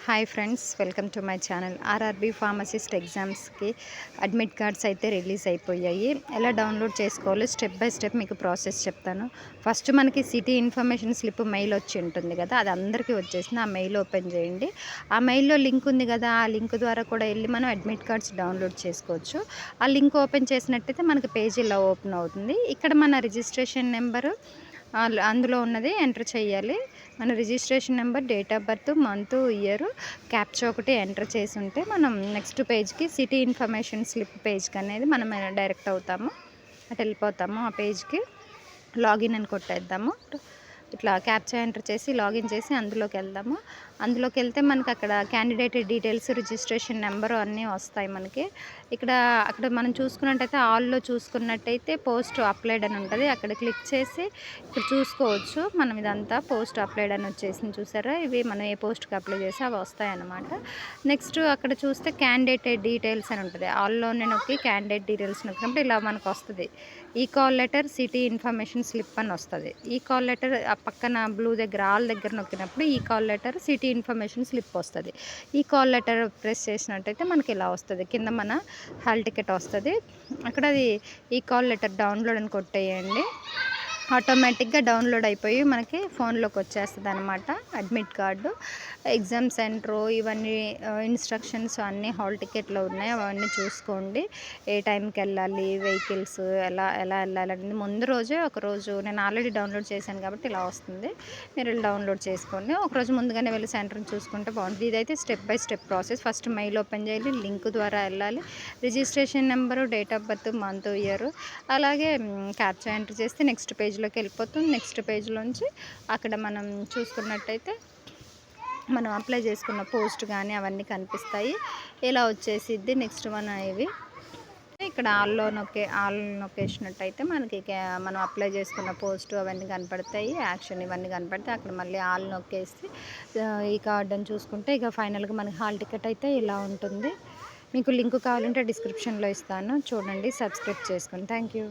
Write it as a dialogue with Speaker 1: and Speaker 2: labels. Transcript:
Speaker 1: Hi friends, welcome to my channel. RRB pharmacist ఎగ్జామ్స్కి admit cards అయితే release అయిపోయాయి. ఎలా డౌన్లోడ్ చేసుకోవాలో స్టెప్ బై స్టెప్ మీకు ప్రాసెస్ చెప్తాను. ఫస్ట్ మనకి సిటీ ఇన్ఫర్మేషన్ స్లిప్ మెయిల్ వచ్చి ఉంటుంది కదా, అది అందరికీ వచ్చేసింది. ఆ మెయిల్ ఓపెన్ చేయండి. ఆ మెయిల్లో లింక్ ఉంది కదా, ఆ లింక్ ద్వారా కూడా వెళ్ళి మనం అడ్మిట్ కార్డ్స్ డౌన్లోడ్ చేసుకోవచ్చు. ఆ లింక్ ఓపెన్ చేసినట్టయితే మనకి పేజ్ ఇలా ఓపెన్ అవుతుంది. ఇక్కడ మన రిజిస్ట్రేషన్ నెంబరు అందులో ఉన్నది ఎంటర్ చేయాలి. మన registration number, date of birth, month, year, captcha ఒకటి ఎంటర్ చేసి ఉంటే మనం నెక్స్ట్ పేజ్కి సిటీ ఇన్ఫర్మేషన్ స్లిప్ పేజ్కి అనేది మనం డైరెక్ట్ అవుతాము. అటు వెళ్ళిపోతాము. ఆ పేజ్కి లాగిన్ అని కొట్టేద్దాము. ఇట్లా క్యాప్చా ఎంటర్ చేసి లాగిన్ చేసి అందులోకి వెళ్దాము. అందులోకి వెళ్తే మనకి అక్కడ క్యాండిడేట్ డీటెయిల్స్, రిజిస్ట్రేషన్ నెంబరు అన్నీ వస్తాయి మనకి. అక్కడ మనం చూసుకున్నట్టయితే ఆల్లో చూసుకున్నట్టయితే పోస్ట్ అప్లైడ్ అని ఉంటుంది. అక్కడ క్లిక్ చేసి ఇక్కడ చూసుకోవచ్చు. మనం ఇదంతా పోస్ట్ అప్లైడ్ అని వచ్చేసింది చూసారా. ఇవి మనం ఏ పోస్ట్కి అప్లై చేసి అవి వస్తాయన్నమాట. నెక్స్ట్ అక్కడ చూస్తే క్యాండిడేట్ డీటెయిల్స్ అని ఉంటుంది. ఆల్లోనే నొక్కి క్యాండిడేట్ డీటెయిల్స్ నొక్కినప్పుడు ఇలా మనకు వస్తుంది. ఈ call letter, city information slip అని వస్తుంది. ఈ కాల్ లెటర్ పక్కన బ్లూ దగ్గర ఆల్ దగ్గర నొక్కినప్పుడు ఈ call letter, city information slip వస్తుంది. ఈ కాల్ లెటర్ ప్రెస్ చేసినట్టయితే మనకి ఇలా వస్తుంది. కింద మన హాల్ టికెట్ వస్తుంది. అక్కడ అది ఈ కాల్ లెటర్ డౌన్లోడ్ అని కొట్టేయండి. ఆటోమేటిక్గా డౌన్లోడ్ అయిపోయి మనకి ఫోన్లోకి వచ్చేస్తుంది అనమాట అడ్మిట్ కార్డు. ఎగ్జామ్ సెంటరు ఇవన్నీ ఇన్స్ట్రక్షన్స్ అన్నీ హాల్ టికెట్లో ఉన్నాయి. అవన్నీ చూసుకోండి. ఏ టైంకి వెళ్ళాలి, వెహికల్స్ ఎలా ఎలా వెళ్ళాలనేది ముందు రోజే ఒకరోజు నేను ఆల్రెడీ డౌన్లోడ్ చేశాను కాబట్టి ఇలా వస్తుంది. మీరు డౌన్లోడ్ చేసుకోండి. ఒకరోజు ముందుగానే వెళ్ళి సెంటర్ని చూసుకుంటే బాగుంటుంది. ఇదైతే step by step process. First mail open చేయాలి, లింక్ ద్వారా వెళ్ళాలి, registration number, date of birth, month, year, అలాగే క్యాప్చా ఎంటర్ చేస్తే నెక్స్ట్ పేజ్లోకి వెళ్ళిపోతుంది. నెక్స్ట్ పేజ్లోంచి అక్కడ మనం చూసుకున్నట్టయితే మనం అప్లై చేసుకున్న పోస్ట్ కానీ అవన్నీ కనిపిస్తాయి. ఇలా వచ్చేసిద్ది. నెక్స్ట్ ఇవి ఇక్కడ ఆల్ నొక్కేసినట్టయితే మనకి మనం అప్లై చేసుకున్న పోస్ట్ అవన్నీ కనపడతాయి, యాక్షన్ ఇవన్నీ కనపడతాయి. అక్కడ మళ్ళీ ఆల్ నొక్కేసి ఈ కార్డ్ అని చూసుకుంటే ఇక ఫైనల్గా మనకి హాల్ టికెట్ అయితే ఇలా ఉంటుంది. మీకు లింక్ కావాలంటే డిస్క్రిప్షన్లో ఇస్తాను, చూడండి, సబ్స్క్రైబ్ చేసుకోండి. Thank you.